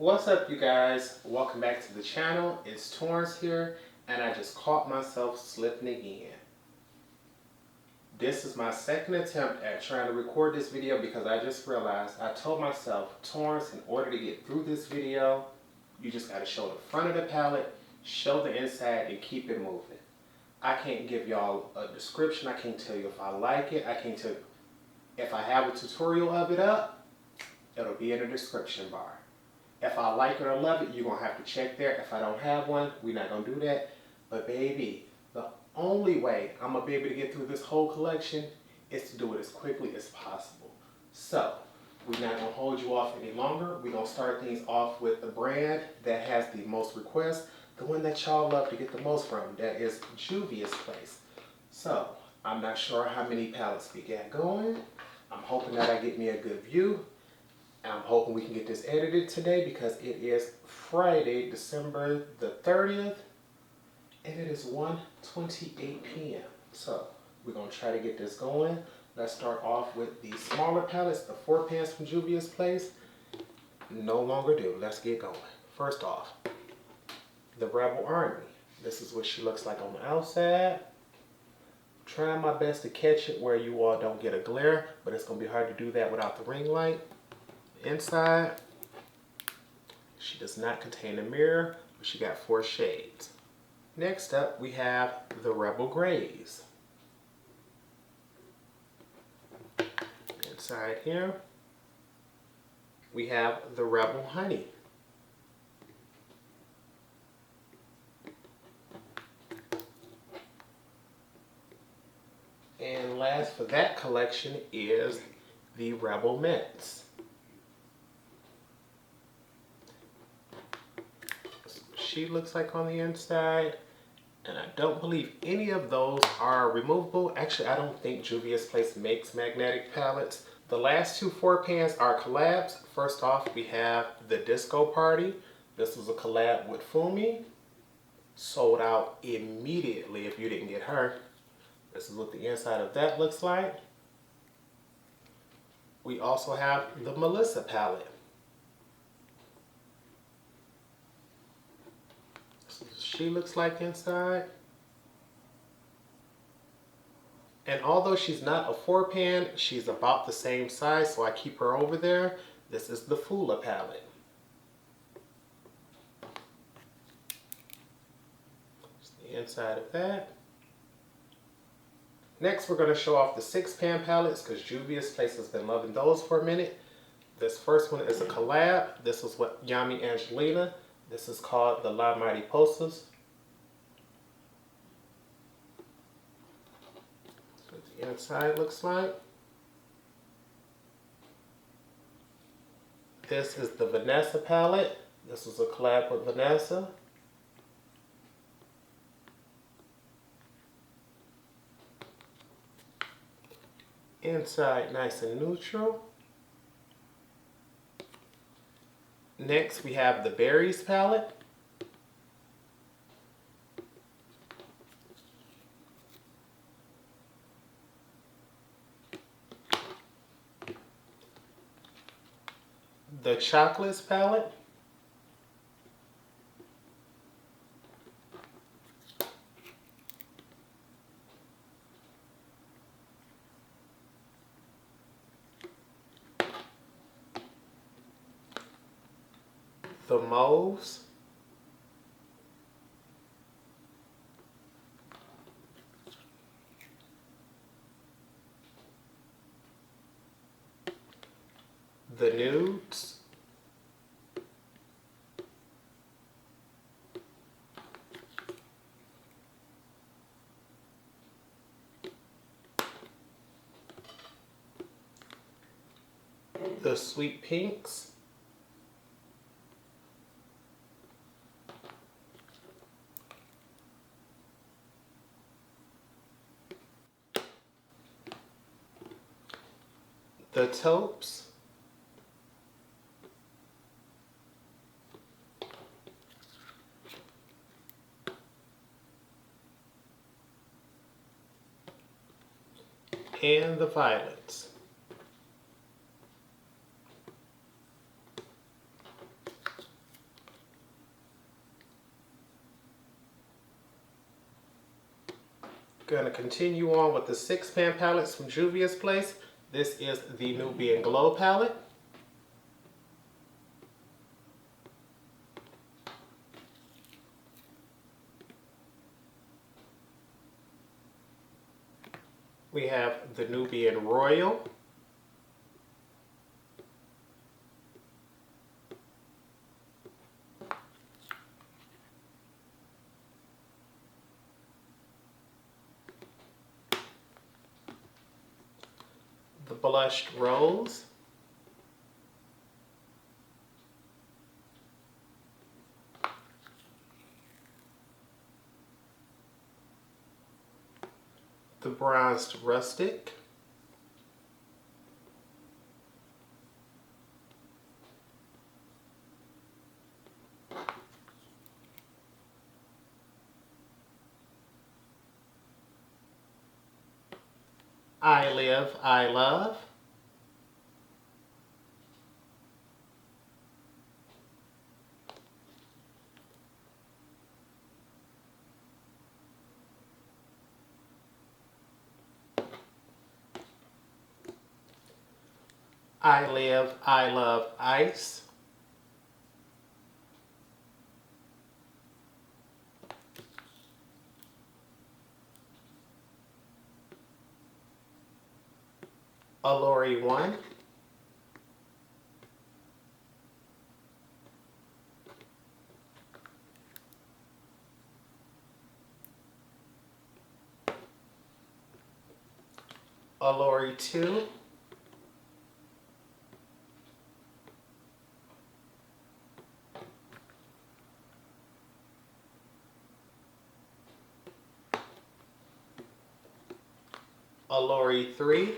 What's up, you guys? Welcome back to the channel. It's Torrance here, and I just caught myself slipping again. This is my second attempt at trying to record this video because I just realized I told myself, Torrance, in order to get through this video, you just got to show the front of the palette, show the inside, and keep it moving. I can't give y'all a description. I can't tell you if I like it. I can't tell you if I have a tutorial of it up. It'll be in the description bar. If I like it or love it, you're going to have to check there. If I don't have one, we're not going to do that. But baby, the only way I'm going to be able to get through this whole collection is to do it as quickly as possible. So, we're not going to hold you off any longer. We're going to start things off with the brand that has the most requests. The one that y'all love to get the most from. That is Juvia's place. So, I'm not sure how many palettes we got going. I'm hoping that I get me a good view. I'm hoping we can get this edited today because it is Friday, December the 30th, and it is 1:28 p.m. So we're going to try to get this going. Let's start off with the smaller palettes, the 4 pans from Juvia's place. No longer do. Let's get going. First off, the Rebel Army. This is what she looks like on the outside. Trying my best to catch it where you all don't get a glare, but it's going to be hard to do that without the ring light. Inside, she does not contain a mirror, but she got 4 shades. Next up, we have the Rebel Grays. Inside here, we have the Rebel Honey. And last for that collection is the Rebel Mints. She looks like on the inside, and I don't believe any of those are removable. Actually, I don't think Juvia's place makes magnetic palettes. The last 2 4 pans are collabs. First off, we have the Disco Party. This was a collab with Fumi. Sold out immediately if you didn't get her. This is what the inside of that looks like. We also have the Melissa palette. She looks like inside. And although she's not a 4 pan, she's about the same size, so I keep her over there. This is the Fula palette. That's the inside of that. Next, we're going to show off the 6 pan palettes because Juvia's place has been loving those for a minute. This first one is a collab. This is what Yami Angelina. This is called the La Mariposas. That's what the inside looks like. This is the Vanessa palette. This is a collab with Vanessa. Inside nice and neutral. Next, we have the Berries palette. The Chocolates palette. The Mauves. The Nudes. The Sweet Pinks. The Taupes. And the Violets. Gonna continue on with the 6-pan palettes from Juvia's Place. This is the Nubian Glow palette. We have the Nubian Royal. The Blushed Rose. The Bronzed Rustic. I Live, I Love. I Live, I Love Ice. Olori I. Olori II. Olori III.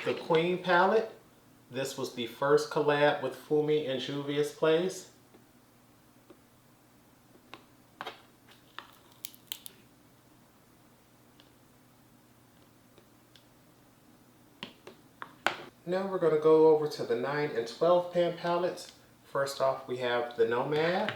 The Queen palette. This was the first collab with Fumi and Juvia's Place. Now we're going to go over to the 9 and 12 pan palettes. First off, we have the Nomad.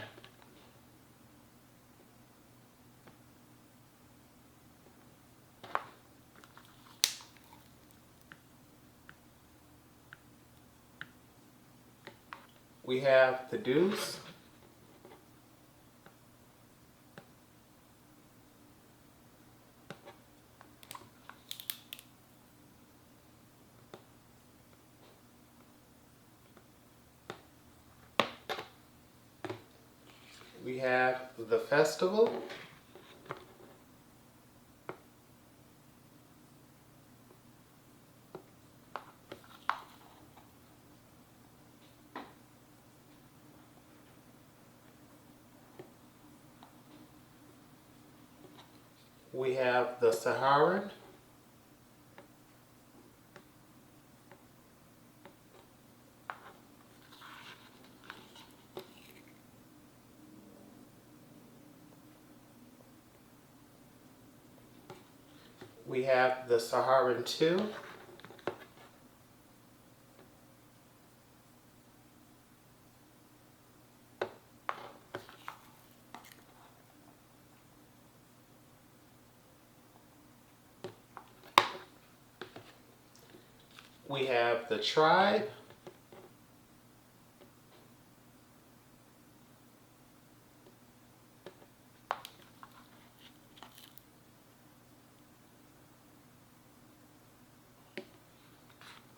We have the Douce. We have the Festival. We have the Saharan. We have the Saharan II. We have the Tribe.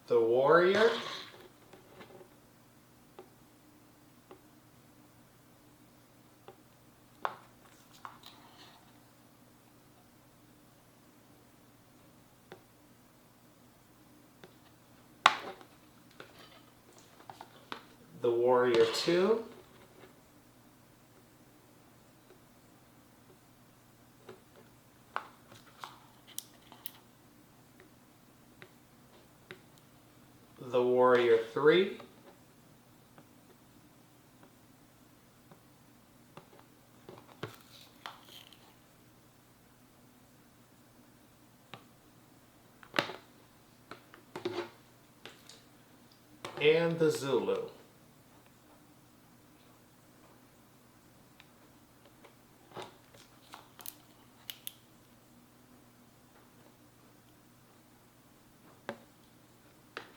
The Warrior. The Warrior II. The Warrior III. and the Zulu.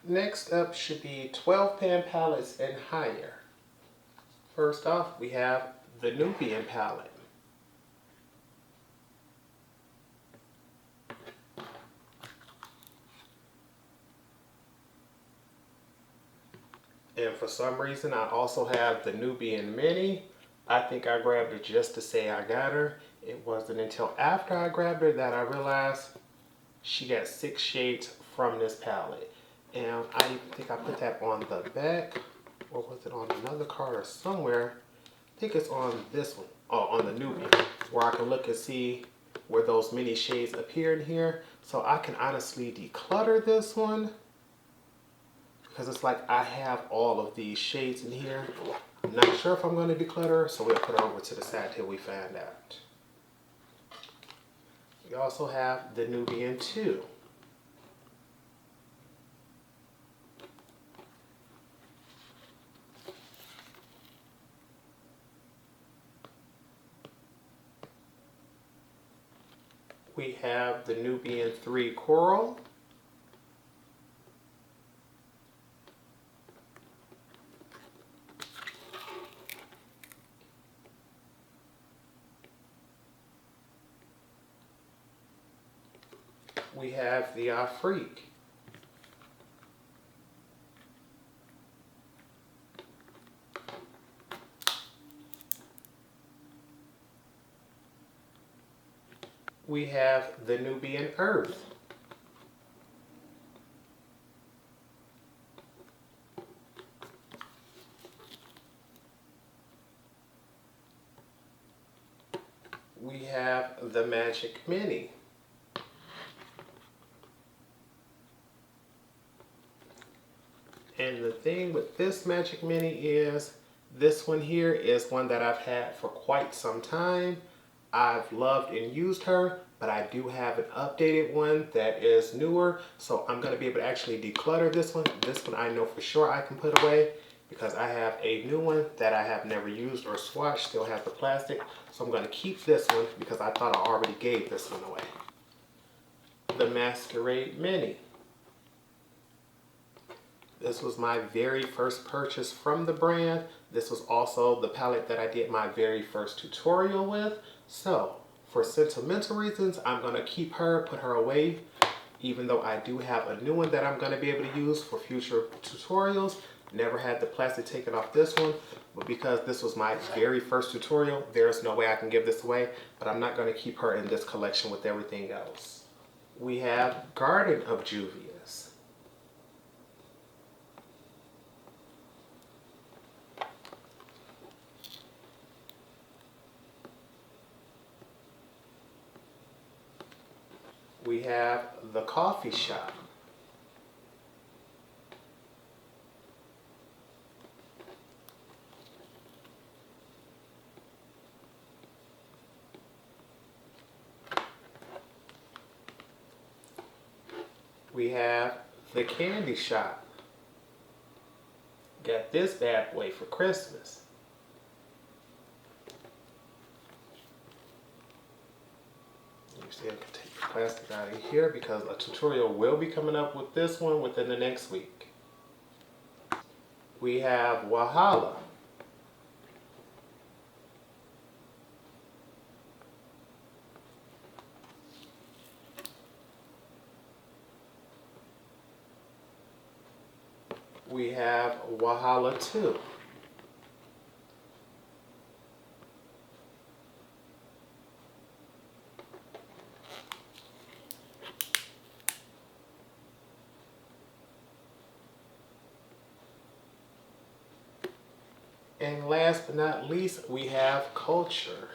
Next up should be 12 pan palettes and higher. First off, we have the Nubian palette. And for some reason, I also have the Nubian Mini. I think I grabbed her just to say I got her. It wasn't until after I grabbed her that I realized she got 6 shades from this palette. And I even think I put that on the back, or was it on another card or somewhere? I think it's on this one, oh, on the Nubian, where I can look and see where those mini shades appear in here. So I can honestly declutter this one, because it's like I have all of these shades in here. I'm not sure if I'm going to declutter her, so we'll put her over to the side till we find out. We also have the Nubian II. We have the Nubian III Coral. We have the Afrique. We have the Nubian Earth. We have the Magic Mini. And the thing with this Magic Mini is, this one here is one that I've had for quite some time. I've loved and used her, but I do have an updated one that is newer, so I'm going to be able to actually declutter this one. This one I know for sure I can put away, because I have a new one that I have never used or swatched, still has the plastic. So I'm going to keep this one because I thought I already gave this one away. The Masquerade Mini. This was my very first purchase from the brand. This was also the palette that I did my very first tutorial with. So, for sentimental reasons, I'm going to keep her, put her away, even though I do have a new one that I'm going to be able to use for future tutorials. Never had the plastic taken off this one, but because this was my very first tutorial, there's no way I can give this away, but I'm not going to keep her in this collection with everything else. We have Garden of Juvia's. We have the Coffee Shop. We have the Candy Shop. Got this bad boy for Christmas. You see, I can take the plastic out of here because a tutorial will be coming up with this one within the next week. We have Wahala. We have Wahala II. And last but not least, we have Culture.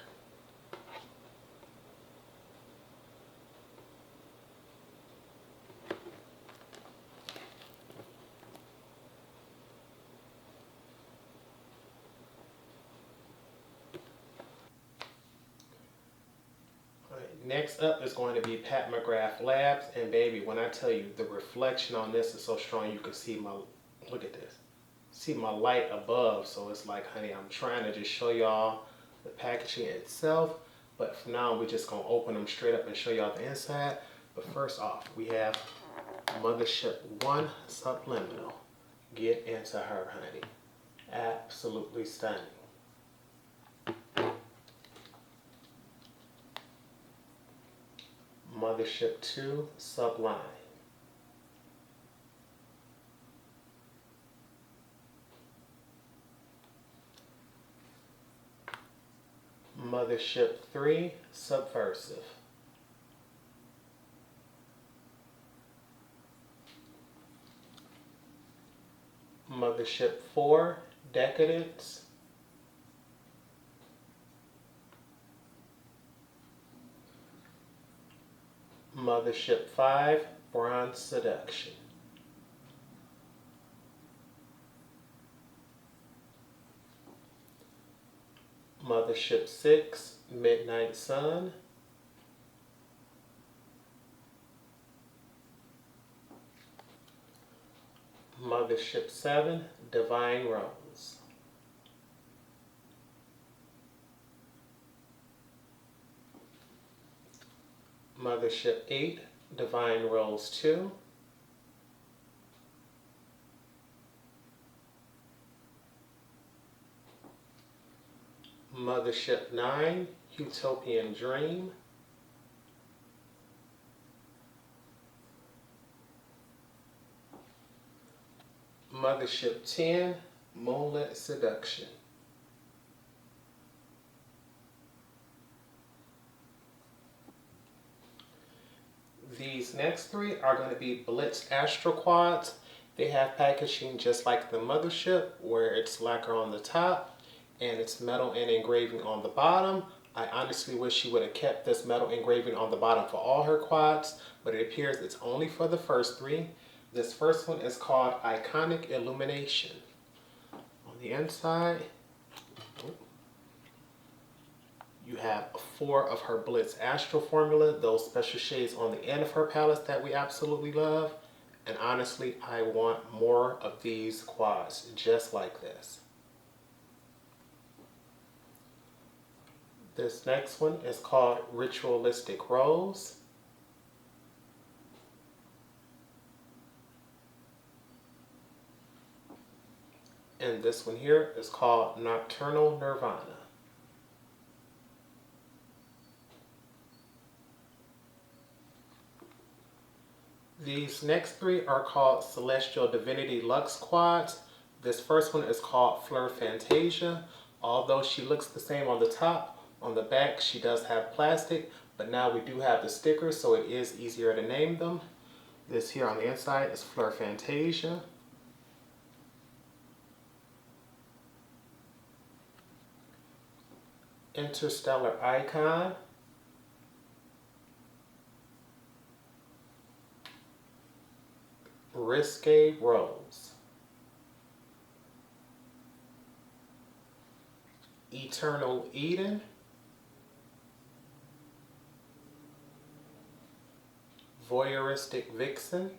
Next up is going to be McGrath Labs, and baby, when I tell you the reflection on this is so strong, you can see look at this. See my light above, so it's like, honey, I'm trying to just show y'all the packaging itself. But for now, we're just gonna open them straight up and show y'all the inside. But first off, we have Mothership 1 Subliminal. Get into her, honey. Absolutely stunning. Mothership 2 Sublime. Mothership 3 Subversive. Mothership 4 Decadence. Mothership 5 Bronze Seduction. Mothership 6 Midnight Sun. Mothership 7 Divine Rose. Mothership 8 Divine Rose 2. Mothership 9 Utopian Dream. Mothership 10 Moonlit Seduction. These next three are going to be Blitz Astro Quads. They have packaging just like the Mothership, where it's lacquer on the top and it's metal and engraving on the bottom. I honestly wish she would have kept this metal engraving on the bottom for all her quads, but it appears it's only for the first three. This first one is called Iconic Illumination. On the inside, you have 4 of her Blitz Astral formula, those special shades on the end of her palettes that we absolutely love. And honestly, I want more of these quads just like this. This next one is called Ritualistic Rose. And this one here is called Nocturnal Nirvana. These next three are called Celestial Divinity Luxe Quads. This first one is called Fleur Fantasia. Although she looks the same on the top, on the back she does have plastic, but now we do have the stickers, so it is easier to name them. This here on the inside is Fleur Fantasia. Interstellar Icon. Risque Rose. Eternal Eden. Voyeuristic Vixen.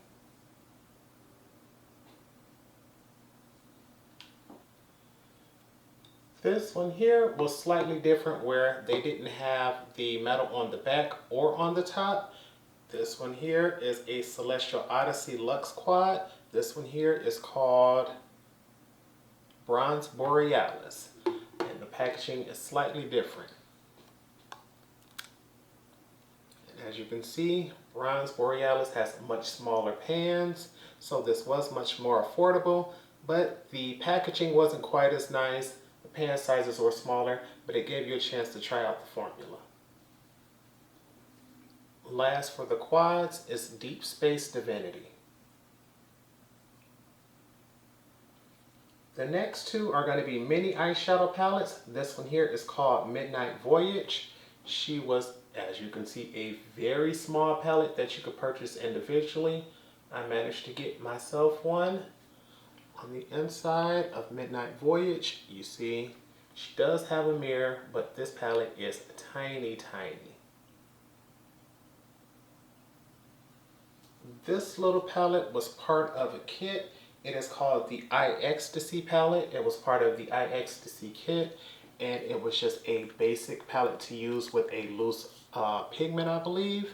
This one here was slightly different, where they didn't have the metal on the back or on the top. This one here is a Celestial Odyssey Luxe Quad. This one here is called Bronzed Borealis, and the packaging is slightly different. And as you can see, Bronzed Borealis has much smaller pans, so this was much more affordable, but the packaging wasn't quite as nice. The pan sizes were smaller, but it gave you a chance to try out the formula. Last for the quads is Deep Space Divinity. The next two are going to be mini eyeshadow palettes. This one here is called Midnight Voyage. She was, as you can see, a very small palette that you could purchase individually. I managed to get myself one. On the inside of Midnight Voyage, you see she does have a mirror, but this palette is tiny, tiny. This little palette was part of a kit. It is called the Eye Ecstasy palette. It was part of the Eye Ecstasy kit, and it was just a basic palette to use with a loose pigment, I believe.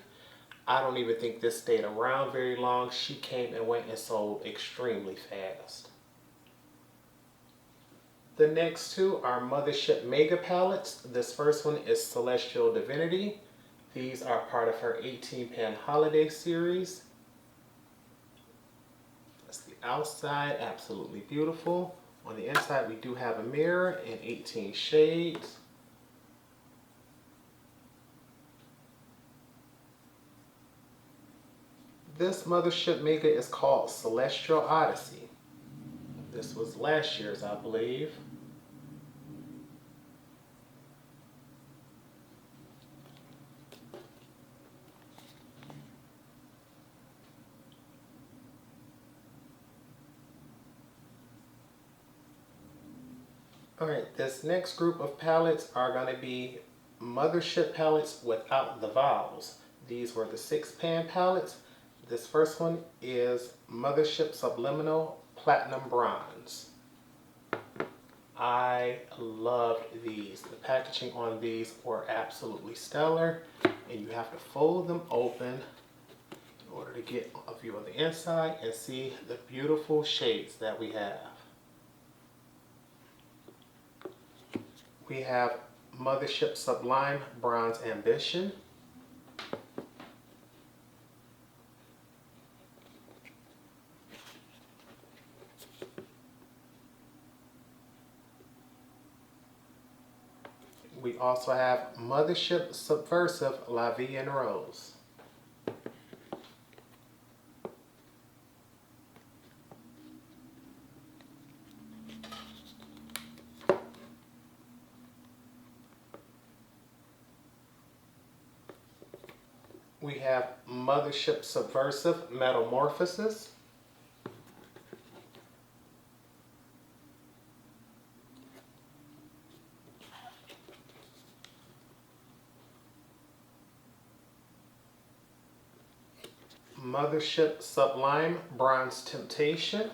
I don't even think this stayed around very long. She came and went and sold extremely fast. The next two are Mothership Mega palettes. This first one is Celestial Divinity. These are part of her 18-pan holiday series. That's the outside, absolutely beautiful. On the inside, we do have a mirror in 18 shades. This Mothership Mega is called Celestial Odyssey. This was last year's, I believe. Alright, this next group of palettes are going to be Mothership palettes without the vowels. These were the 6-pan palettes. This first one is Mothership Subliminal Platinum Bronze. I loved these. The packaging on these were absolutely stellar, and you have to fold them open in order to get a view of the inside and see the beautiful shades that we have. We have Mothership Sublime Bronze Ambition. We also have Mothership Subversive La Vie en Rose. We have Mothership Subversive Metamorphosis. Mothership Sublime Bronze Temptation.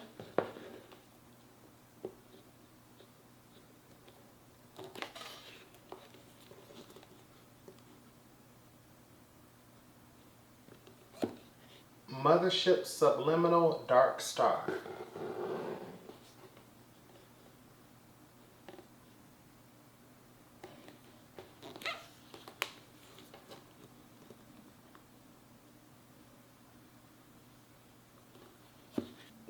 Mothership Subliminal Dark Star.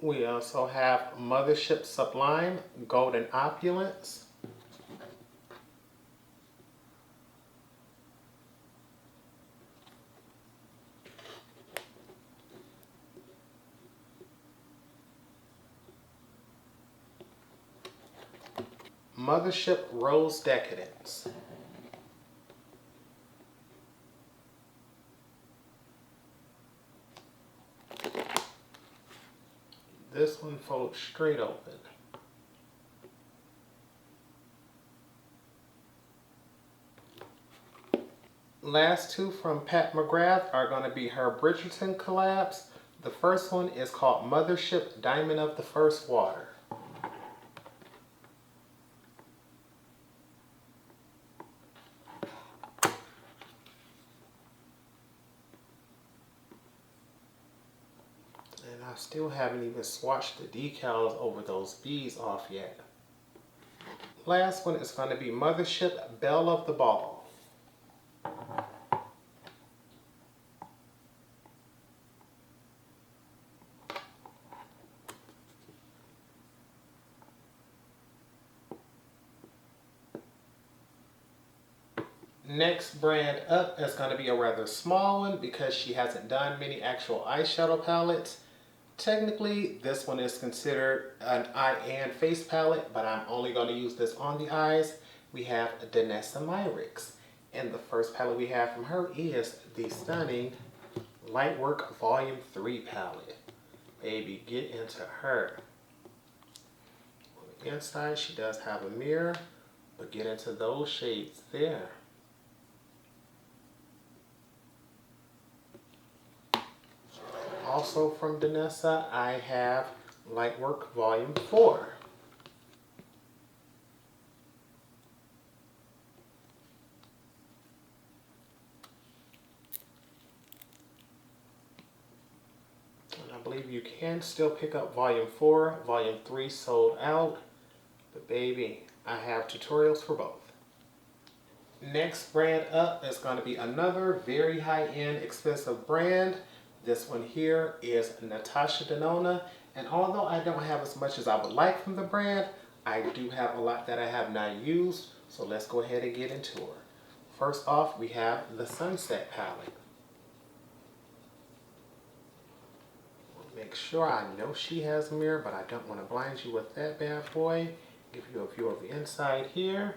We also have Mothership Sublime Golden Opulence. Mothership Rose Decadence. This one folds straight open. Last two from Pat McGrath are going to be her Bridgerton collabs. The first one is called Mothership Diamond of the First Water. I still haven't even swatched the decals over those beads off yet. Last one is going to be Mothership Belle of the Ball. Next brand up is going to be a rather small one because she hasn't done many actual eyeshadow palettes. Technically, this one is considered an eye and face palette, but I'm only going to use this on the eyes. We have Danessa Myricks, and the first palette we have from her is the stunning Lightwork Volume 3 palette. Baby, get into her. On the inside, she does have a mirror, but get into those shades there. Also from Danessa, I have Lightwork Volume 4. And I believe you can still pick up Volume 4. Volume 3 sold out. But baby, I have tutorials for both. Next brand up is going to be another very high-end expensive brand. This one here is Natasha Denona. And although I don't have as much as I would like from the brand, I do have a lot that I have not used. So let's go ahead and get into her. First off, we have the Sunset palette. Make sure, I know she has a mirror, but I don't want to blind you with that bad boy. Give you a view of the inside here.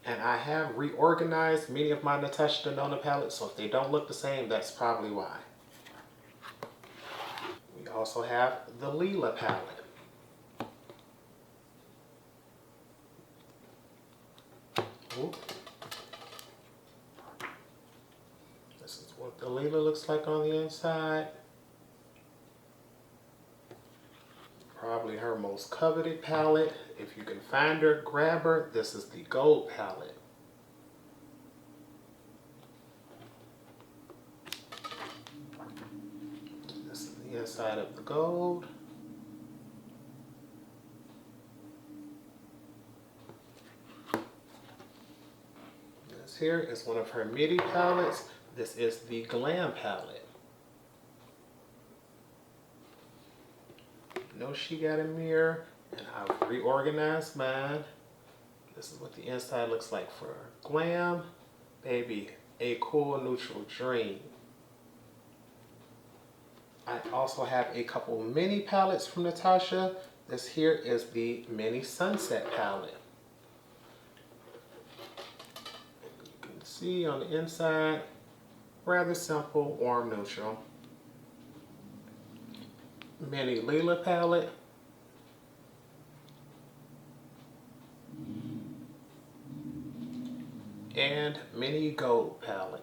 And I have reorganized many of my Natasha Denona palettes, so if they don't look the same, that's probably why. We also have the Lila palette. Ooh. This is what the Lila looks like on the inside. Probably her most coveted palette. If you can find her, grab her. This is the gold palette. This is the inside of the gold. This here is one of her midi palettes. This is the Glam palette. Know she got a mirror, and I've reorganized mine. This is what the inside looks like for Glam. Baby, a cool neutral dream. I also have a couple mini palettes from Natasha. This here is the Mini Sunset palette. You can see on the inside, rather simple, warm neutral. Mini Lila palette. And Mini Gold palette.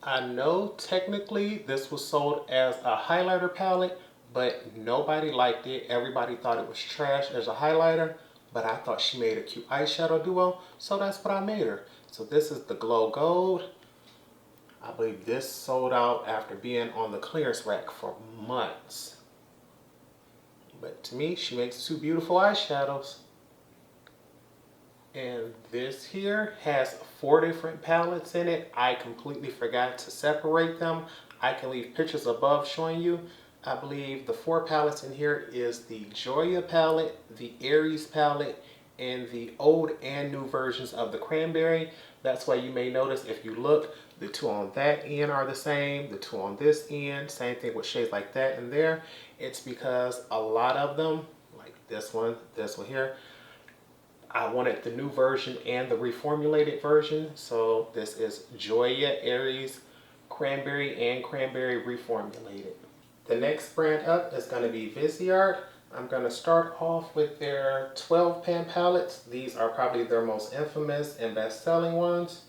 I know technically this was sold as a highlighter palette, but nobody liked it. Everybody thought it was trash as a highlighter, but I thought she made a cute eyeshadow duo, so that's what I made her. So this is the Glow Gold. I believe this sold out after being on the clearance rack for months. But to me, she makes two beautiful eyeshadows. And this here has 4 different palettes in it. I completely forgot to separate them. I can leave pictures above showing you. I believe the 4 palettes in here is the Juvia palette, the Aries palette, and the old and new versions of the Cranberry. That's why you may notice if you look, the 2 on that end are the same, the 2 on this end, same thing with shades like that and there. It's because a lot of them, like this one here, I wanted the new version and the reformulated version. So this is Juvia, Aries, Cranberry, and Cranberry reformulated. The next brand up is going to be Viseart. I'm going to start off with their 12 pan palettes. These are probably their most infamous and best-selling ones.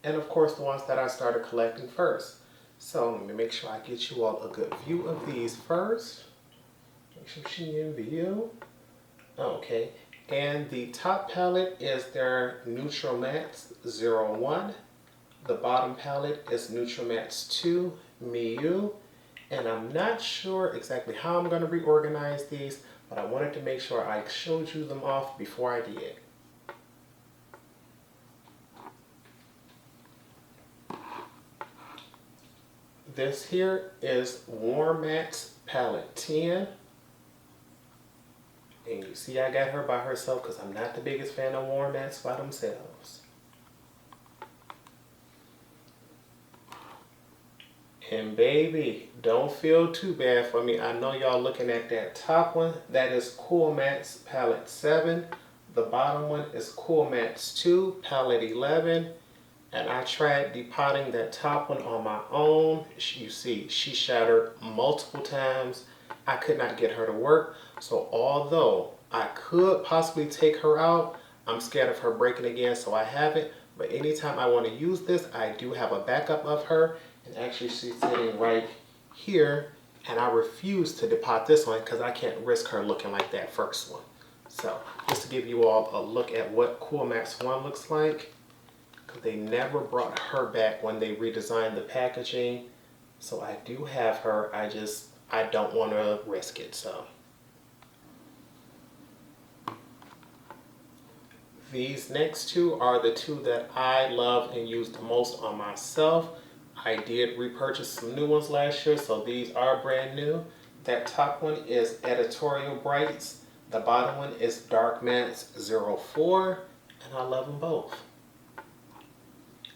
And of course the ones that I started collecting first. So let me make sure I get you all a good view of these first. Make sure she in view. Okay. And the top palette is their Neutral Mattes 01. The bottom palette is Neutral Mattes 2 Miu. And I'm not sure exactly how I'm going to reorganize these, but I wanted to make sure I showed you them off before I did. This here is Warm Mattes palette 10. And you see I got her by herself because I'm not the biggest fan of Warm Mattes by themselves. And baby, don't feel too bad for me. I know y'all looking at that top one. That is Cool Mattes palette 7. The bottom one is Cool Mattes 2 palette 11. And I tried depotting that top one on my own. You see, she shattered multiple times. I could not get her to work. So although I could possibly take her out, I'm scared of her breaking again, so I haven't. But anytime I want to use this, I do have a backup of her. And actually she's sitting right here. And I refuse to depot this one because I can't risk her looking like that first one. So just to give you all a look at what Cool Max 1 looks like. Because they never brought her back when they redesigned the packaging. So I do have her. I don't want to risk it. So these next two are the two that I love and use the most on myself. I did repurchase some new ones last year, so these are brand new. That top one is Editorial Brights. The bottom one is Dark Mattes 04, and I love them both.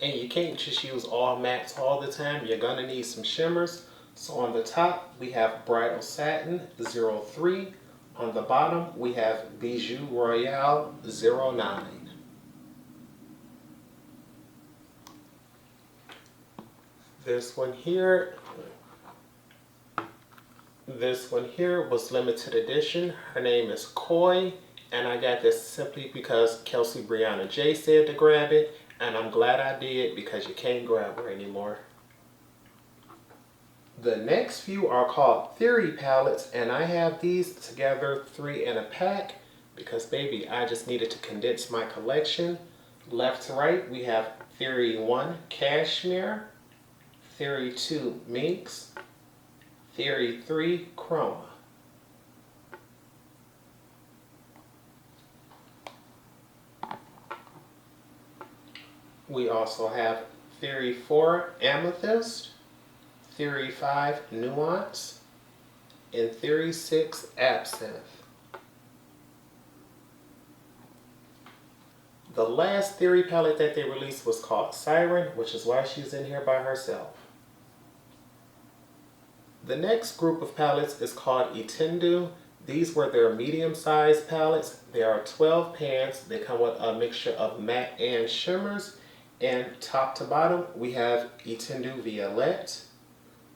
And you can't just use all mattes all the time. You're gonna need some shimmers. So on the top, we have Bridal Satin 03. On the bottom, we have Bijou Royale 09. This one here was limited edition. Her name is Koi, and I got this simply because Kelsey Brianna J said to grab it, and I'm glad I did because you can't grab her anymore. The next few are called Theory palettes, and I have these together 3 in a pack because baby, I just needed to condense my collection. Left to right, we have Theory 1 Cashmere, Theory 2 Minx, Theory 3 Chroma. We also have Theory 4 Amethyst, Theory 5 Nuance, and Theory 6 Absinthe. The last Theory palette that they released was called Siren, which is why she's in here by herself. The next group of palettes is called Itendu. These were their medium-sized palettes. There are 12 pans. They come with a mixture of matte and shimmers. And top to bottom, we have Itendu Violette.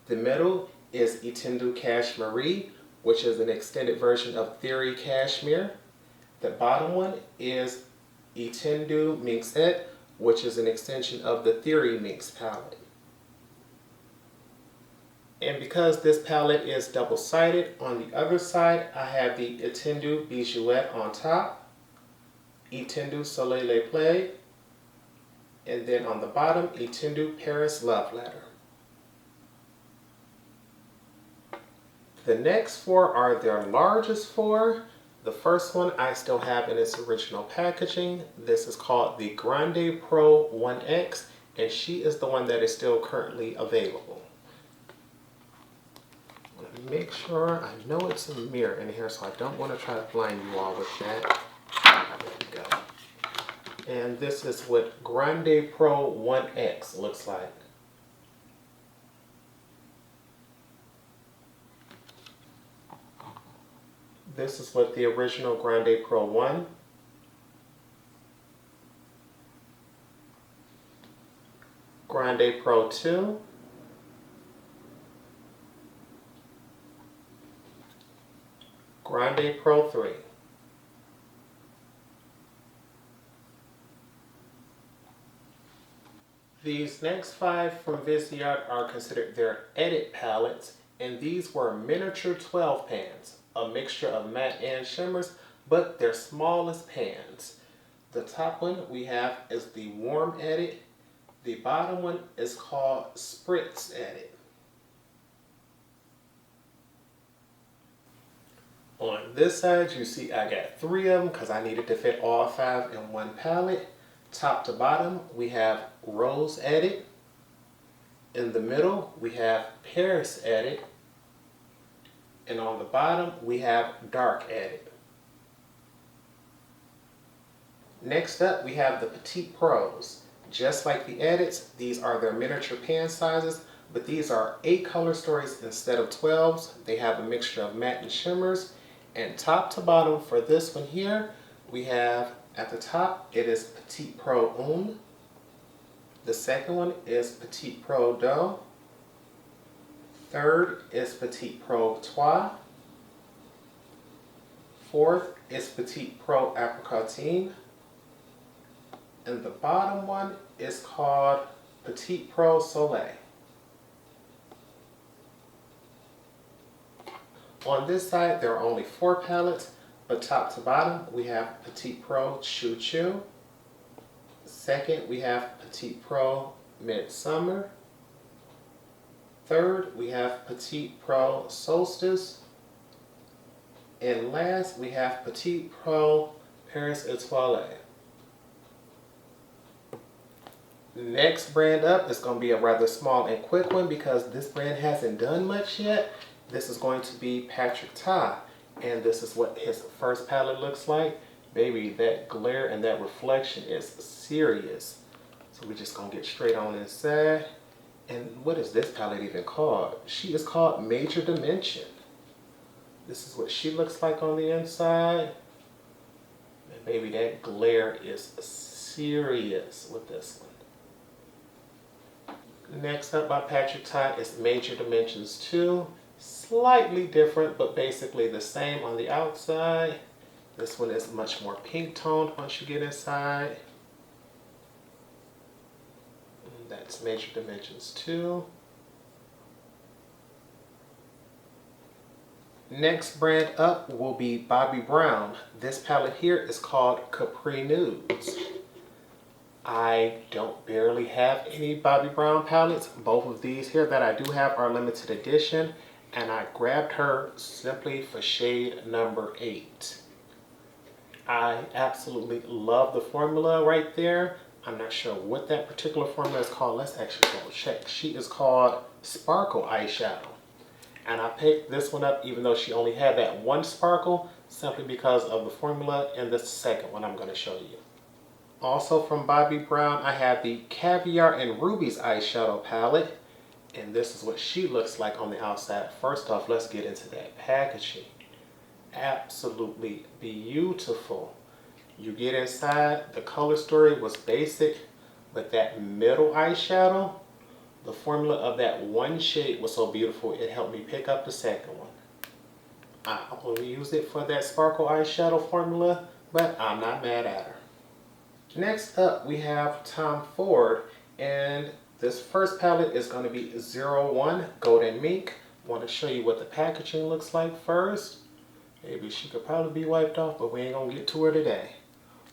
The middle is Itendu Cashmere, which is an extended version of Theory Cashmere. The bottom one is Itendu Minxette, which is an extension of the Theory Minx palette. And because this palette is double-sided, on the other side, I have the Itendu Bijouette on top, Itendu Soleil Le Play, and then on the bottom, Itendu Paris Love Letter. The next 4 are their largest 4. The first one I still have in its original packaging. This is called the Grande Pro 1X, and she is the one that is still currently available. Make sure, I know it's a mirror in here, so I don't want to try to blind you all with that. There we go. And this is what Grande Pro 1X looks like. This is what the original Grande Pro 1. Grande Pro 2. Grande Pro 3. These next 5 from Viseart are considered their edit palettes, and these were miniature 12 pans, a mixture of matte and shimmers, but their smallest pans. The top one we have is the Warm Edit. The bottom one is called Spritz Edit. On this side, you see I got 3 of them because I needed to fit all 5 in one palette. Top to bottom, we have Rose Edit. In the middle, we have Paris Edit. And on the bottom, we have Dark Edit. Next up, we have the Petite Pros. Just like the edits, these are their miniature pan sizes, but these are 8 color stories instead of 12s. They have a mixture of matte and shimmers. And top to bottom for this one here, we have at the top, it is Petite Pro 1. The second one is Petite Pro 2. Third is Petite Pro 3. Fourth is Petite Pro Apricotine. And the bottom one is called Petite Pro Soleil. On this side, there are only 4 palettes, but top to bottom, we have Petite Pro Choo Choo. Second, we have Petite Pro Midsummer. Third, we have Petite Pro Solstice. And last, we have Petite Pro Paris Etoile. Next brand up is going to be a rather small and quick one because this brand hasn't done much yet. This is going to be Patrick Ta, and this is what his first palette looks like. Baby, that glare and that reflection is serious. So we're just going to get straight on inside. And what is this palette even called? She is called Major Dimension. This is what she looks like on the inside. And baby, that glare is serious with this one. Next up by Patrick Ta is Major Dimensions 2. Slightly different, but basically the same on the outside. This one is much more pink toned once you get inside. And that's Major Dimensions 2. Next brand up will be Bobbi Brown. This palette here is called Capri Nudes. I don't barely have any Bobbi Brown palettes. Both of these here that I do have are limited edition, and I grabbed her simply for shade number 8. I absolutely love the formula right there. I'm not sure what that particular formula is called. Let's actually double check. She is called Sparkle Eyeshadow. And I picked this one up even though she only had that one sparkle, simply because of the formula in this second one I'm going to show you. Also from Bobbi Brown, I have the Caviar and Rubies eyeshadow palette. And this is what she looks like on the outside. First off, let's get into that packaging. Absolutely beautiful. You get inside, the color story was basic, but that middle eyeshadow, the formula of that one shade was so beautiful, it helped me pick up the second one. I only used it for that sparkle eyeshadow formula, but I'm not mad at her. Next up, we have Tom Ford, and this first palette is going to be 01 Golden Mink. I want to show you what the packaging looks like first. Maybe she could probably be wiped off, but we ain't going to get to her today.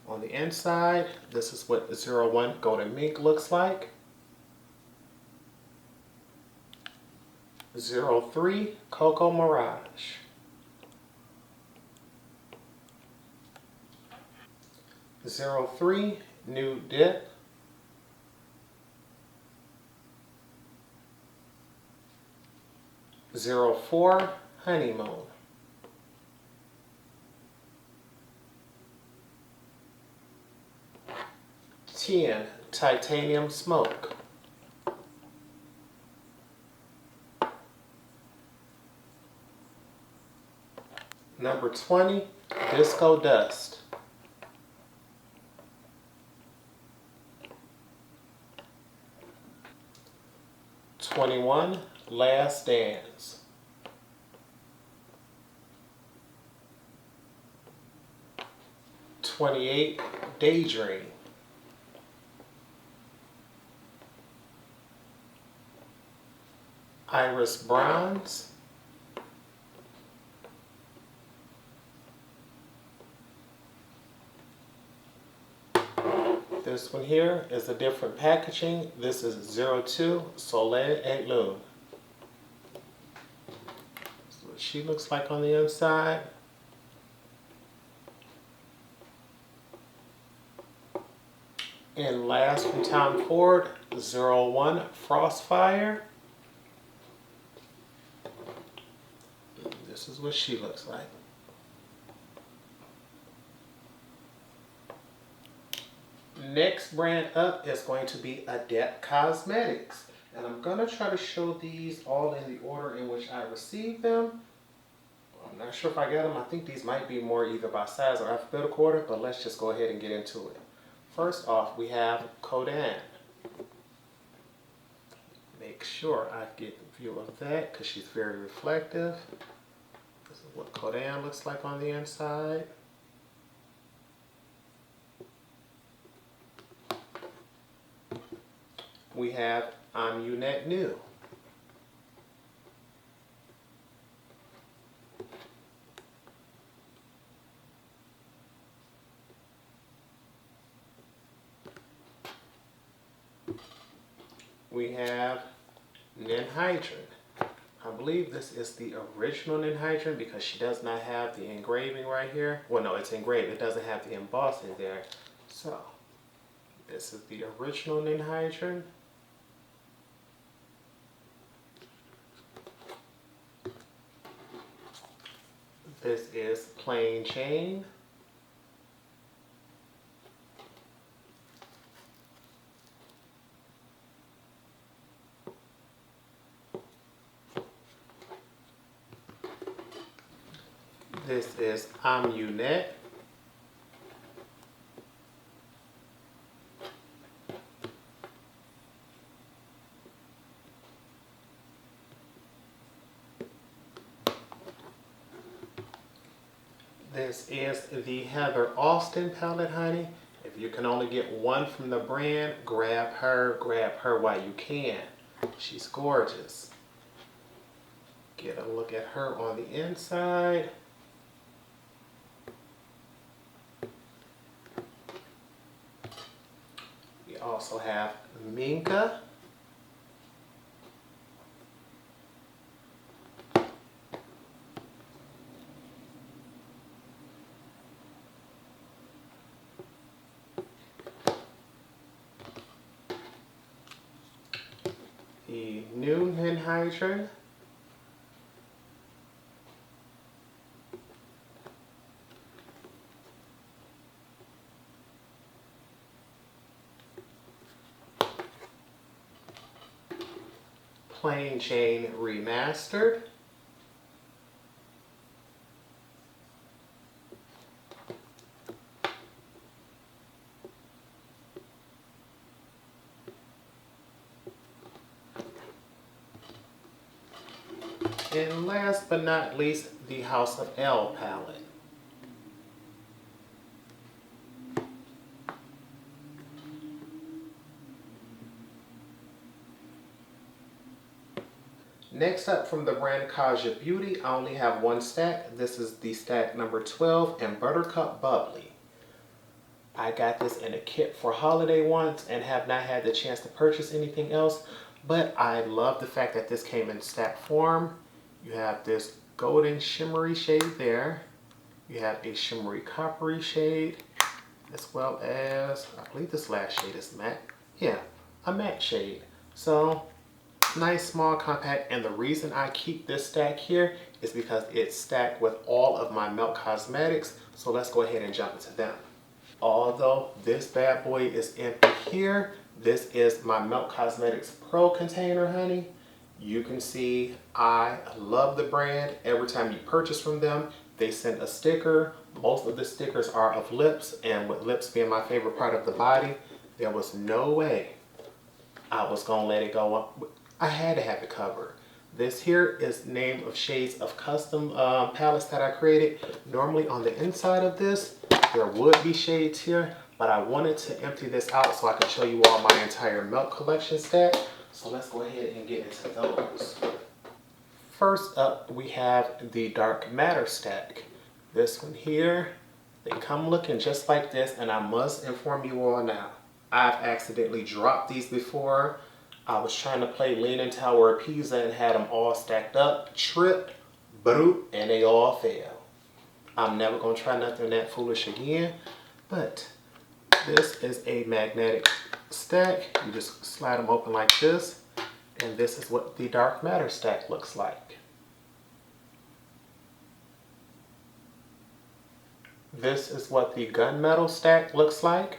On the inside, this is what the 01 Golden Mink looks like. 03 Cocoa Mirage. 03 Nude Dip. 04 Honeymoon. 10 Titanium Smoke. 20 Disco Dust. 21 Last Dance. 28 Daydream. 1 Iris Bronze. 2 This one here is a different packaging. This is 02 Soleil et Lune. That's what she looks like on the inside. And last from Tom Ford, 01 Frostfire. This is what she looks like. Next brand up is going to be Adept Cosmetics. And I'm going to try to show these all in the order in which I received them. I'm not sure if I got them. I think these might be more either by size or alphabetical order, but let's just go ahead and get into it. First off, we have Kodan. Make sure I get the view of that because she's very reflective. This is what Kodan looks like on the inside. we have Nubian New. We have Ninhydrin. I believe this is the original Ninhydrin because she does not have the engraving right here. Well, no, it's engraved. It doesn't have the embossing there. So, this is the original Ninhydrin. This is Plain Chain. This is Amunet. This is the Heather Austin palette, honey. If you can only get one from the brand, grab her while you can. She's gorgeous. Get a look at her on the inside. We also have Minka. The new Ninhydrin. Plain Chain Remastered. And last but not least, the House of L palette. Next up from the brand Kaja Beauty, I only have one stack. This is the stack number 12 and Buttercup Bubbly. I got this in a kit for holiday once and have not had the chance to purchase anything else, but I love the fact that this came in stack form. You have this golden shimmery shade there. You have a shimmery coppery shade, as well as, I believe this last shade is matte. Yeah, a matte shade. So, nice, small, compact, and the reason I keep this stack here is because it's stacked with all of my Melt Cosmetics, so let's go ahead and jump into them. Although this bad boy is empty here, this is my Melt Cosmetics Pro container, honey. You can see I love the brand. Every time you purchase from them, they send a sticker. Most of the stickers are of lips, and with lips being my favorite part of the body, there was no way I was gonna let it go up. I had to have it covered. This here is name of shades of custom palettes that I created. Normally on the inside of this, there would be shades here, but I wanted to empty this out so I could show you all my entire Melt collection stack. So let's go ahead and get into those. First up, we have the Dark Matter stack. This one here, they come looking just like this, and I must inform you all now, I've accidentally dropped these before. I was trying to play Leaning Tower of Pisa and had them all stacked up, tripped, broop, and they all fell. I'm never gonna try nothing that foolish again, but this is a magnetic stack. You just slide them open like this, and this is what the Dark Matter stack looks like. This is what the Gunmetal stack looks like.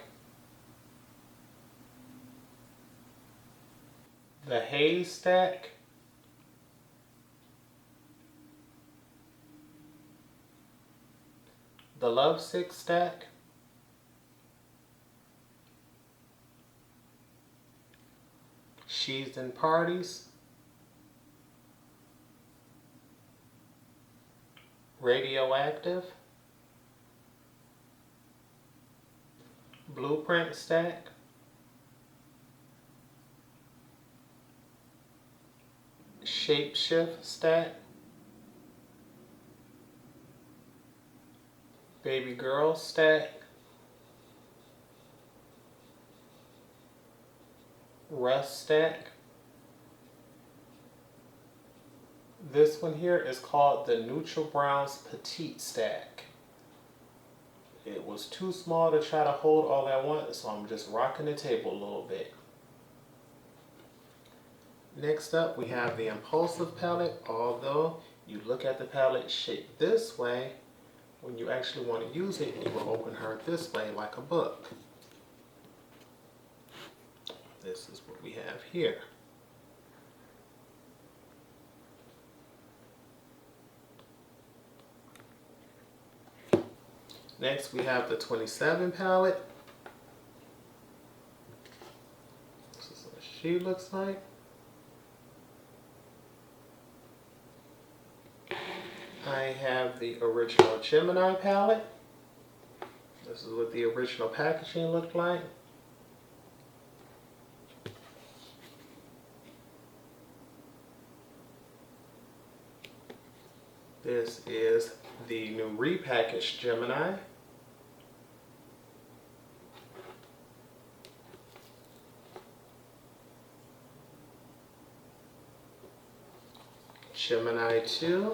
The Haze stack. The Lovesick stack. She's in Parties. Radioactive. Blueprint stack. Shape Shift stack. Baby Girl stack. Rust stack. This one here is called the Neutral Browns Petite stack. It was too small to try to hold all at once, so I'm just rocking the table a little bit. Next up, we have the Impulsive palette. Although you look at the palette shaped this way, when you actually want to use it, you will open her this way like a book. This is what we have here. Next, we have the 27 palette. This is what she looks like. I have the original Gemini palette. This is what the original packaging looked like. This is the new repackaged Gemini. Gemini II.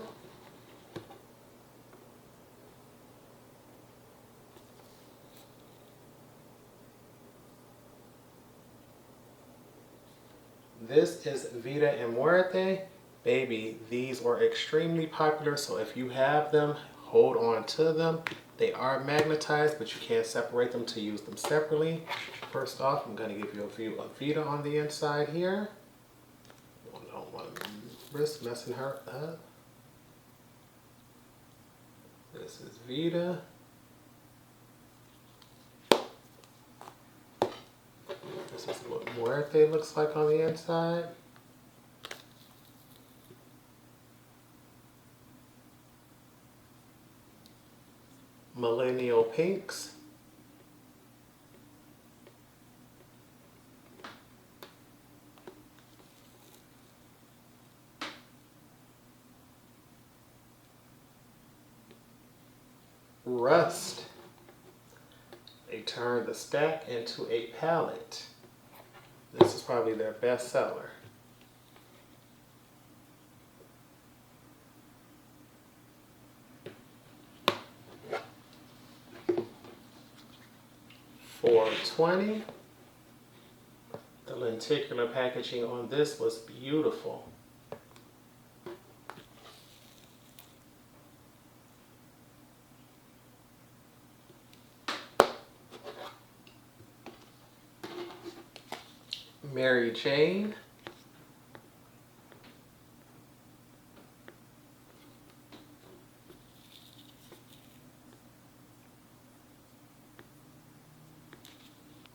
This is Vida and Muerte. Baby, these are extremely popular, so if you have them, hold on to them. They are magnetized, but you can't separate them to use them separately. First off, I'm going to give you a view of Vida on the inside here. I don't want to risk messing her up. This is Vida. This is what Muerte looks like on the inside. Millennial Pinks. Rust. They turned the stack into a palette. This is probably their best seller. $4.20. The lenticular packaging on this was beautiful. Mary Jane.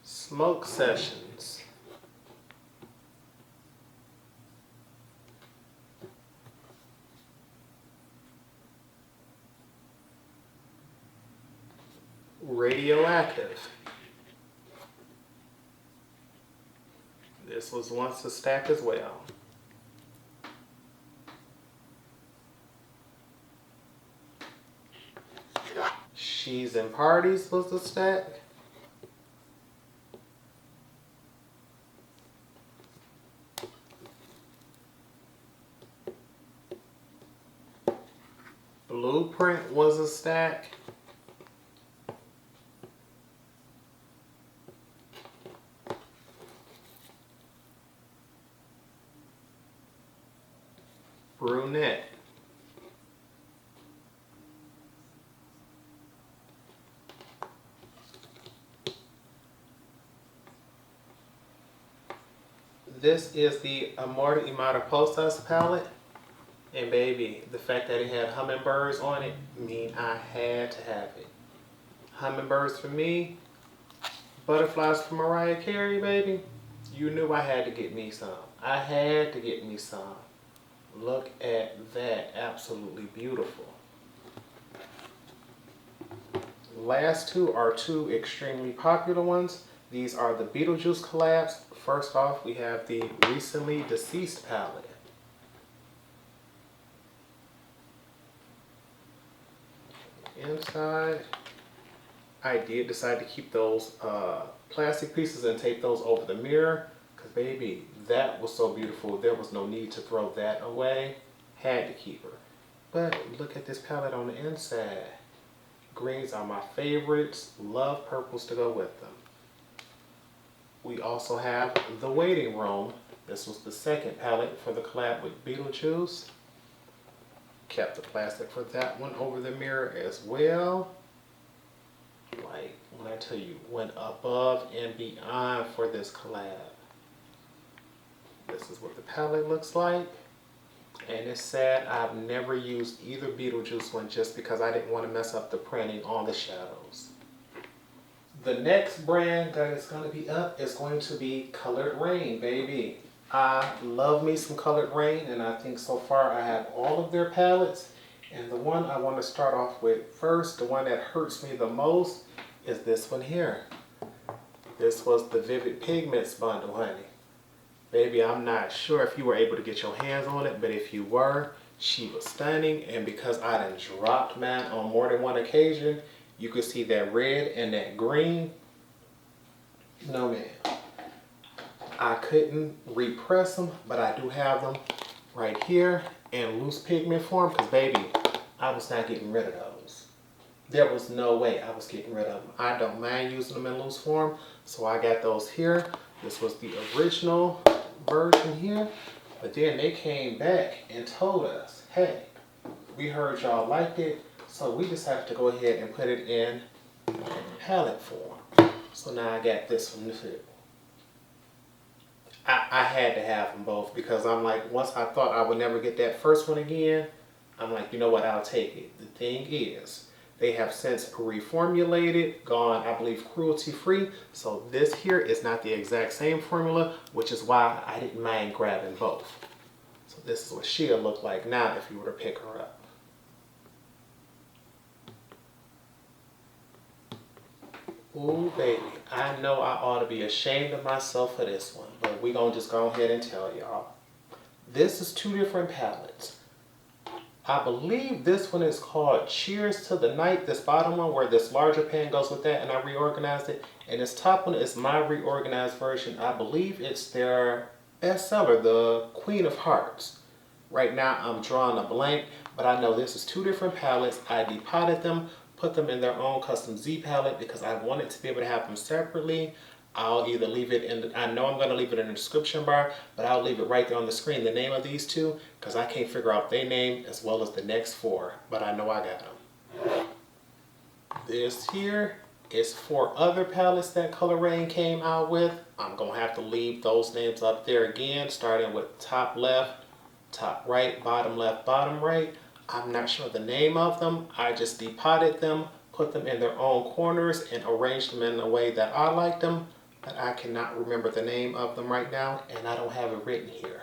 Smoke Sessions. Radioactive. This was once a stack as well. She's in Parties was the stack. Blueprint was a stack. Brunette. This is the Olori I Mariposa's palette. And baby, the fact that it had hummingbirds on it mean I had to have it. Hummingbirds for me, butterflies for Mariah Carey, baby. You knew I had to get me some. I had to get me some. Look at that, absolutely beautiful. Last two are two extremely popular ones. These are the Beetlejuice collabs. First off, we have the Recently Deceased palette. inside, I did decide to keep those plastic pieces and tape those over the mirror. Because baby, that was so beautiful. There was no need to throw that away. Had to keep her. But look at this palette on the inside. Greens are my favorites. Love purples to go with them. We also have the Waiting Room. This was the second palette for the collab with Beetlejuice. Kept the plastic for that one over the mirror as well. Like when I tell you, went above and beyond for this collab. This is what the palette looks like. And it's sad I've never used either Beetlejuice one just because I didn't want to mess up the printing on the shadows. The next brand that is going to be up is going to be Colored Rain, baby. I love me some Colored Rain, and I think so far I have all of their palettes. And the one I want to start off with first, the one that hurts me the most, is this one here. This was the Vivid Pigments bundle, honey. Baby, I'm not sure if you were able to get your hands on it, but if you were, she was stunning. And because I done dropped mine on more than one occasion, you could see that red and that green. No, man. I couldn't repress them, but I do have them right here in loose pigment form because, baby, I was not getting rid of those. There was no way I was getting rid of them. I don't mind using them in loose form, so I got those here. This was the original version here, but then they came back and told us, hey, we heard y'all liked it, so we decided to go ahead and put it in palette form. So now I got this one too. I had to have them both because I'm like, once I thought I would never get that first one again, I'm like, you know what, I'll take it. The thing is, they have since reformulated, gone, I believe, cruelty-free. So this here is not the exact same formula, which is why I didn't mind grabbing both. So this is what she'll look like now if you were to pick her up. Ooh, baby, I know I ought to be ashamed of myself for this one, but we're going to just go ahead and tell y'all. This is two different palettes. I believe this one is called Cheers to the Night, this bottom one where this larger pan goes with that, and I reorganized it. And this top one is my reorganized version. I believe it's their bestseller, the Queen of Hearts. Right now I'm drawing a blank, but I know this is two different palettes. I depotted them, put them in their own custom Z palette because I wanted to be able to have them separately. I'll either leave it in, I know I'm going to leave it in the description bar, but I'll leave it right there on the screen, the name of these two, because I can't figure out their name as well as the next four, but I know I got them. This here is 4 other palettes that Colored Rain came out with. I'm going to have to leave those names up there again, starting with top left, top right, bottom left, bottom right. I'm not sure the name of them. I just depotted them, put them in their own corners, and arranged them in a way that I liked them. But I cannot remember the name of them right now, and I don't have it written here.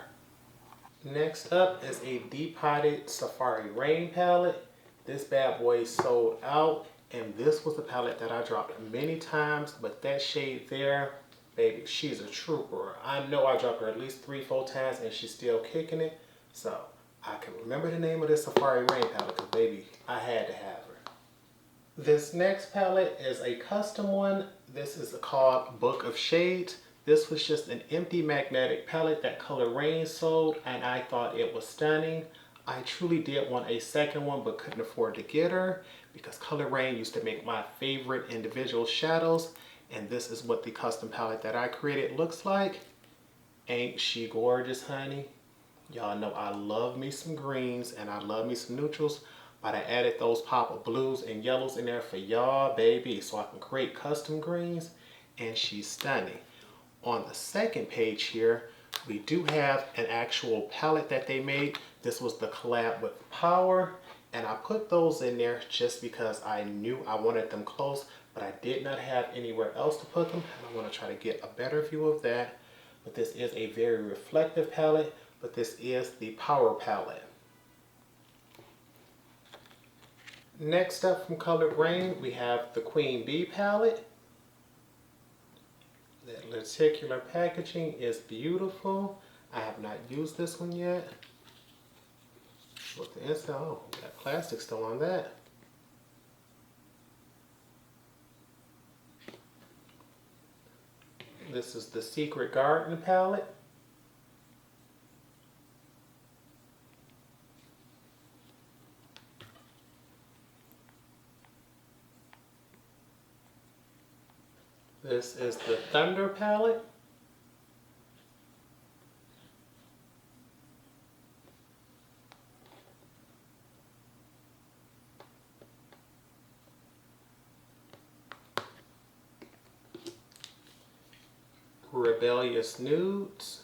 Next up is a depotted Safari Rain palette. This bad boy sold out, and this was the palette that I dropped many times, but that shade there, baby, she's a trooper. I know I dropped her at least 3-4 times, and she's still kicking it. So I can remember the name of this Safari Rain palette, because baby, I had to have her. This next palette is a custom one. This is called Book of Shades. This was just an empty magnetic palette that Colored Rain sold, and I thought it was stunning. I truly did want a second one, but couldn't afford to get her because Colored Rain used to make my favorite individual shadows, and this is what the custom palette that I created looks like. Ain't she gorgeous, honey? Y'all know I love me some greens and I love me some neutrals. But I added those pop of blues and yellows in there for y'all, baby, so I can create custom greens, and she's stunning. On the second page here, we do have an actual palette that they made. This was the collab with Power, and I put those in there just because I knew I wanted them close, but I did not have anywhere else to put them, and I want to try to get a better view of that. But this is a very reflective palette, but this is the Power palette. Next up from Colored Rain, we have the Queen Bee palette. That lenticular packaging is beautiful. I have not used this one yet. With the inside, oh, got plastic still on that. This is the Secret Garden palette. This is the Thunder palette. Rebellious Nudes.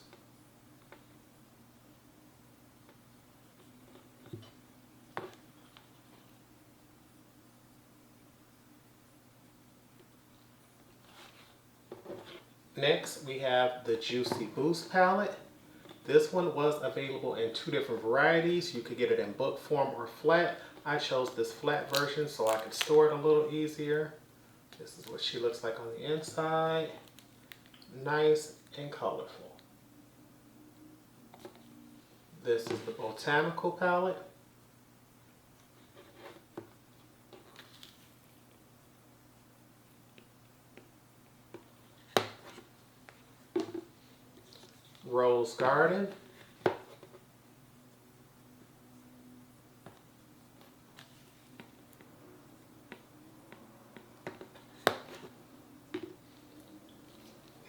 Next, we have the Juicy Boost palette. This one was available in 2 different varieties. You could get it in book form or flat. I chose this flat version so I could store it a little easier. This is what she looks like on the inside. Nice and colorful. This is the Botanical palette. Rose Garden.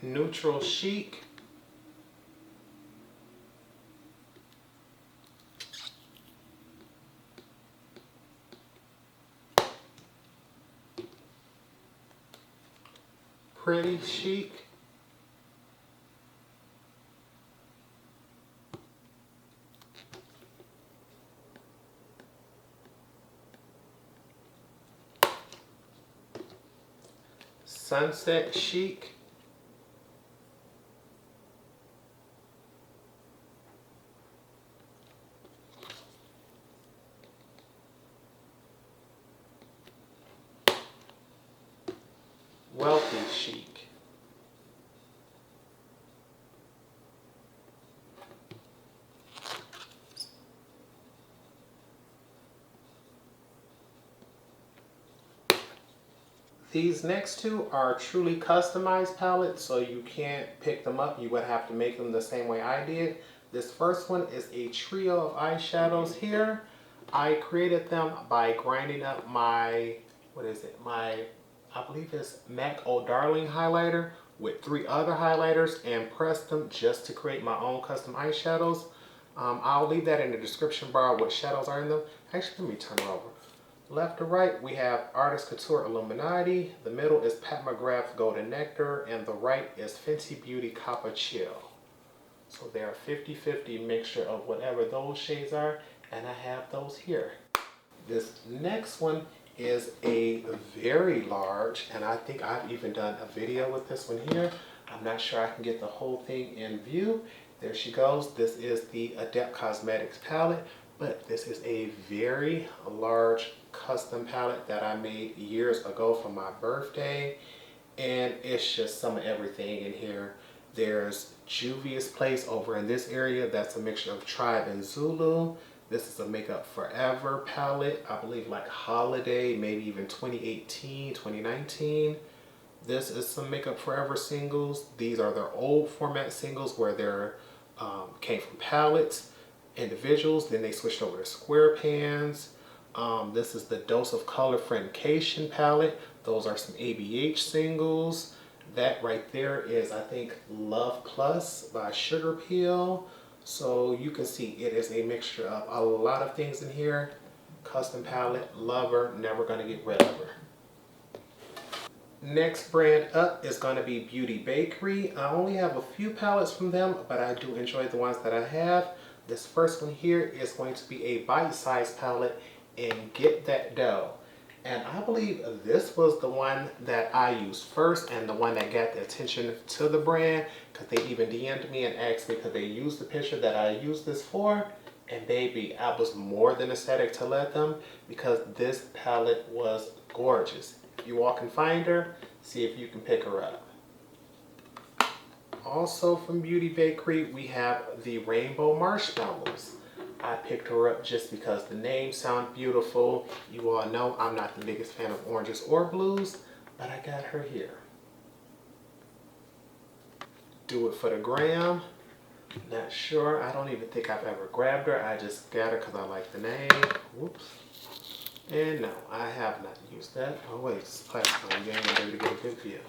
Neutral Chic. Pretty Chic. Sunset Chic. Wealthy Chic. These next two are truly customized palettes, so you can't pick them up. You would have to make them the same way I did. This first one is a trio of eyeshadows here. I created them by grinding up my, I believe it's MAC Oh Darling highlighter with 3 other highlighters and pressed them just to create my own custom eyeshadows. I'll leave that in the description bar what shadows are in them. Actually, let me turn it over. Left to right, we have Artist Couture Illuminati. The middle is Pat McGrath Golden Nectar, and the right is Fenty Beauty Copper Chill. So they're a 50-50 mixture of whatever those shades are, and I have those here. This next one is a very large, and I think I've even done a video with this one here. I'm not sure I can get the whole thing in view. There she goes. This is the Adept Cosmetics palette, but this is a very large custom palette that I made years ago for my birthday, and it's just some of everything in here. There's Juvia's Place over in this area. That's a mixture of Tribe and Zulu. This is a Makeup Forever palette, I believe like holiday, maybe even 2018, 2019. This is some Makeup Forever singles. These are their old format singles where they're came from palettes, individuals, then they switched over to square pans. This is the Dose of Color Friendcation palette. Those are some ABH singles. That right there is, I think, Love Plus by Sugar Peel. So you can see it is a mixture of a lot of things in here. Custom palette, love her, never gonna get rid of her. Next brand up is going to be Beauty Bakery. I only have a few palettes from them, but I do enjoy the ones that I have. This first one here is going to be a bite-sized palette in Get That Dough. And I believe this was the one that I used first and the one that got the attention to the brand, because they even DM'd me and asked me could they use the picture that I used this for. And baby, I was more than ecstatic to let them, because this palette was gorgeous. If you all can find her, see if you can pick her up. Also from Beauty Bakery, we have the Rainbow Marshmallows. I picked her up just because the names sound beautiful. You all know I'm not the biggest fan of oranges or blues, but I got her here. do it for the gram. Not sure. I don't even think I've ever grabbed her. I just got her because I like the name. Whoops. And no, I have not used that. Oh wait, it's plastic again. I'm ready to get a good view.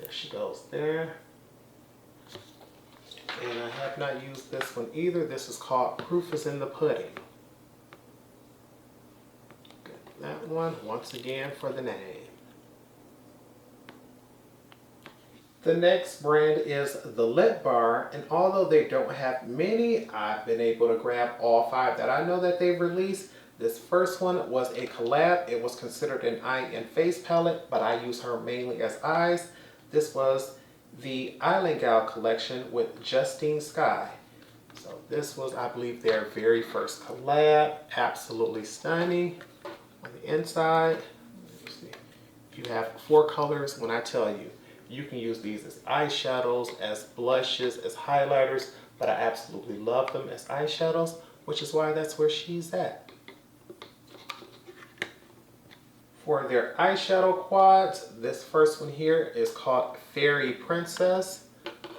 There she goes there. And I have not used this one either. This is called Proof is in the Pudding. Got that one once again for the name. The next brand is the Lip Bar, and although they don't have many, I've been able to grab all 5 that I know that they've released. This first one was a collab. It was considered an eye and face palette, but I use her mainly as eyes. This was the Island Gal collection with Justine Skye. So this was, I believe, their very first collab. Absolutely stunning. On the inside, let's see, you have 4 colors. When I tell you, you can use these as eyeshadows, as blushes, as highlighters, but I absolutely love them as eyeshadows, which is why that's where she's at. For their eyeshadow quads, this first one here is called Fairy Princess.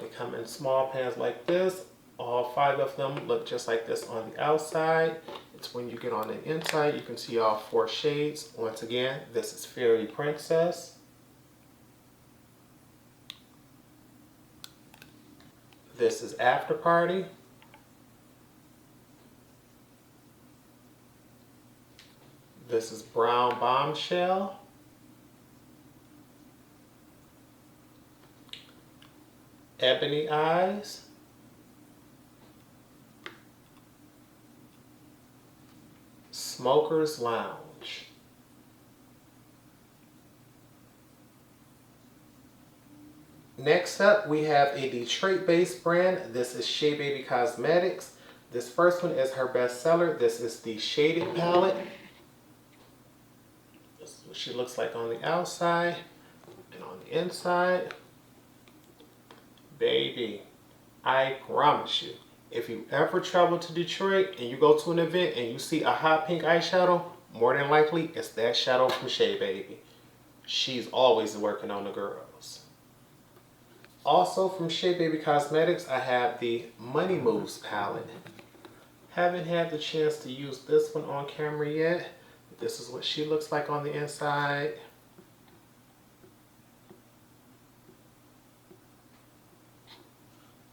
They come in small pans like this. All 5 of them look just like this on the outside. It's when you get on the inside, you can see all 4 shades. Once again, this is Fairy Princess. This is After Party. This is Brown Bombshell. Ebony Eyes. Smoker's Lounge. Next up, we have a Detroit-based brand. This is Shea Baby Cosmetics. This first one is her bestseller. This is the Shaded Palette. This is what she looks like on the outside and on the inside. Baby, I promise you, if you ever travel to Detroit and you go to an event and you see a hot pink eyeshadow, more than likely it's that shadow from Shea Baby. She's always working on the girls. Also from Shea Baby Cosmetics, I have the Money Moves palette. Haven't had the chance to use this one on camera yet. This is what she looks like on the inside.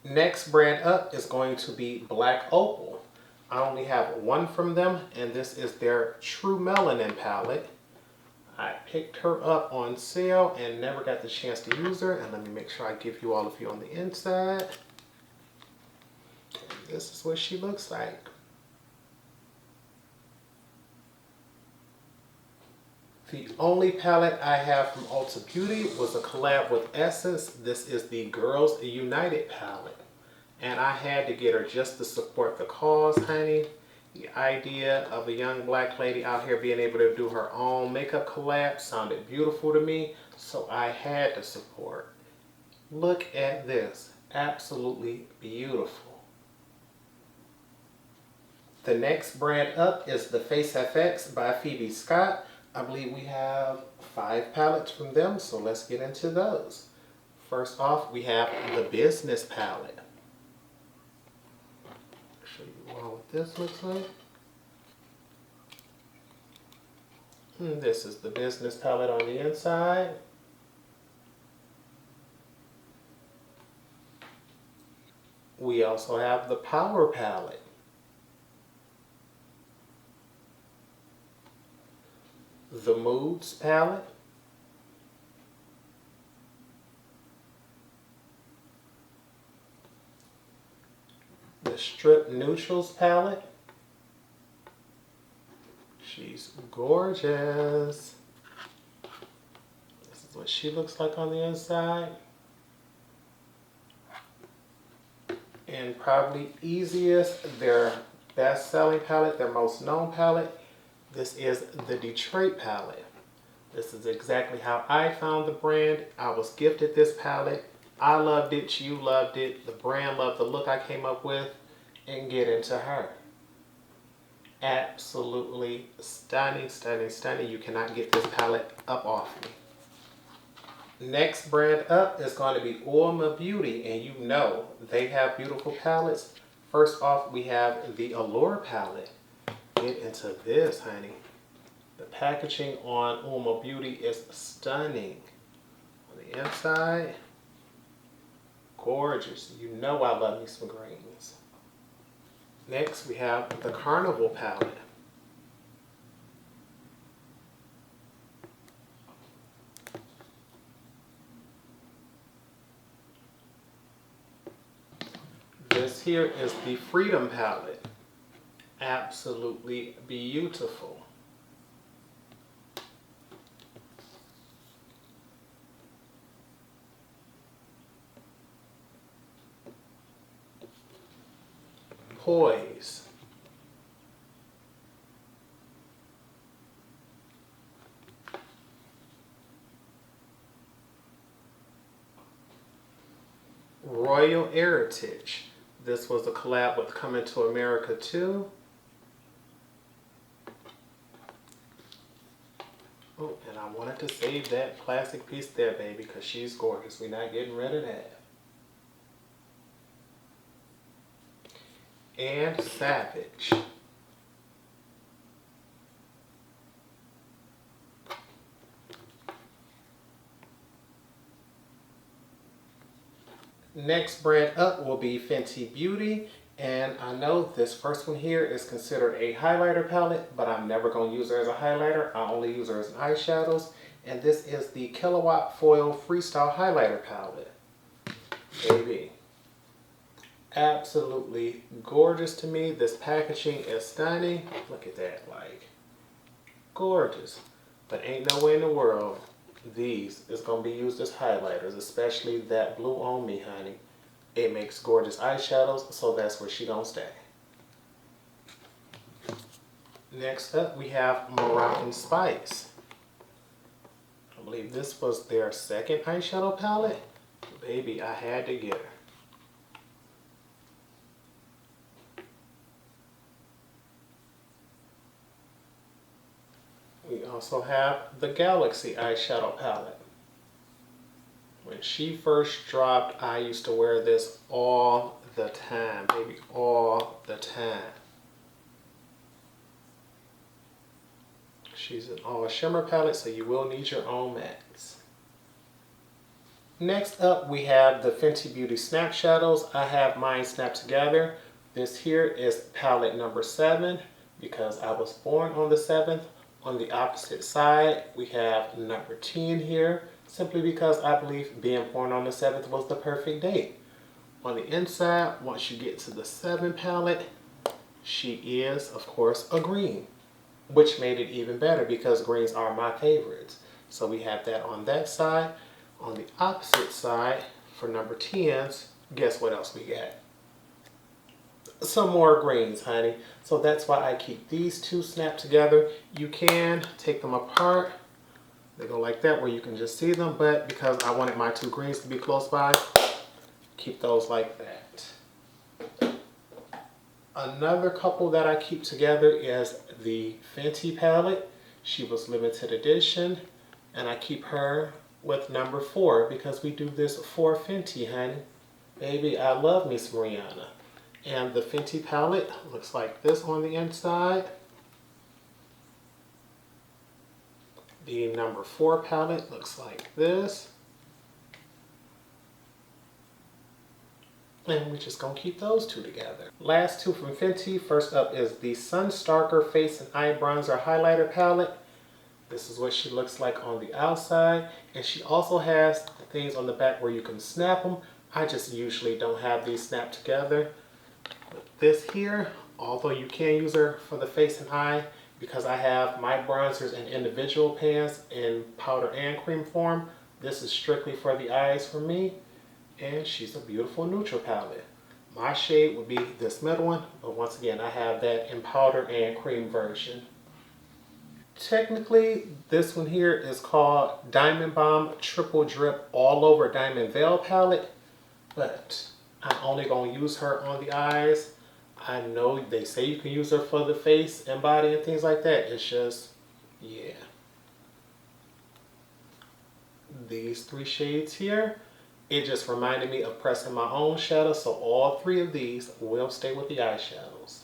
Next brand up is going to be Black Opal. I only have one from them, and this is their True Melanin palette. I picked her up on sale and never got the chance to use her. And let me make sure I give you all of you on the inside. And this is what she looks like. The only palette I have from Ulta Beauty was a collab with Essence. This is the Girls United palette. And I had to get her just to support the cause, honey. The idea of a young black lady out here being able to do her own makeup collab sounded beautiful to me, so I had to support. Look at this. Absolutely beautiful. The next brand up is the Face FX by Phoebe Scott. I believe we have 5 palettes from them, so let's get into those. First off, we have the Business palette. Show you all what this looks like. And this is the Business palette on the inside. We also have the Power palette. The Moods palette. The Strip Neutrals palette. She's gorgeous. This is what she looks like on the inside. And probably easiest, their best-selling palette, their most known palette. This is the Detroit palette. This is exactly how I found the brand. I was gifted this palette. I loved it, you loved it, the brand loved the look I came up with, and get into her. Absolutely stunning, stunning, stunning. You cannot get this palette up off me. Next brand up is going to be Oma Beauty, and you know they have beautiful palettes. First off, we have the Allure palette. Get into this, honey. The packaging on Oma Beauty is stunning. On the inside, gorgeous. You know I love me some greens. Next, we have the Carnival palette. This here is the Freedom palette. Absolutely beautiful. Poise. Royal Heritage. This was a collab with Coming to America II. Oh, and I wanted to save that plastic piece there, baby, because she's gorgeous. We're not getting rid of that. And Savage. Next brand up will be Fenty Beauty, and I know this first one here is considered a highlighter palette, but I'm never going to use her as a highlighter. I only use her as eyeshadows, and this is the Kilowatt Foil Freestyle Highlighter Palette. Baby, absolutely gorgeous to me. This packaging is stunning. Look at that, like, gorgeous. But ain't no way in the world these is going to be used as highlighters, especially that blue on me, honey. It makes gorgeous eyeshadows, so that's where she gonna stay. Next up, we have Moroccan Spice. I believe this was their second eyeshadow palette. Baby, I had to get her. We also have the Galaxy eyeshadow palette. When she first dropped, I used to wear this all the time, baby, all the time. She's an all shimmer palette, so you will need your own mattes. Next up, we have the Fenty Beauty Snap Shadows. I have mine snapped together. This here is palette number 7 because I was born on the 7th. On the opposite side, we have number 10 here, simply because I believe being born on the 7th was the perfect date. On the inside, once you get to the 7 palette, she is, of course, a green, which made it even better because greens are my favorites. So we have that on that side. On the opposite side, for number 10s, guess what else we got? Some more greens, honey. So that's why I keep these two snapped together. You can take them apart. They go like that where you can just see them, but because I wanted my two greens to be close by, keep those like that. Another couple that I keep together is the Fenty palette. She was limited edition, and I keep her with number 4 because we do this for Fenty, honey. Baby, I love Miss Rihanna. And the Fenty palette looks like this on the inside. The number 4 palette looks like this. And we're just going to keep those two together. Last two from Fenty. First up is the Sunstarker Face and Eye Bronzer Highlighter Palette. This is what she looks like on the outside. And she also has the things on the back where you can snap them. I just usually don't have these snapped together. But this here, although you can use her for the face and eye, because I have my bronzers in individual pans in powder and cream form, this is strictly for the eyes for me. And she's a beautiful neutral palette. My shade would be this middle one, but once again, I have that in powder and cream version. Technically, this one here is called Diamond Bomb Triple Drip All Over Diamond Veil Palette, but I'm only going to use her on the eyes. I know they say you can use her for the face and body and things like that. It's just, yeah. these 3 shades here. It just reminded me of pressing my own shadow, so all 3 of these will stay with the eyeshadows.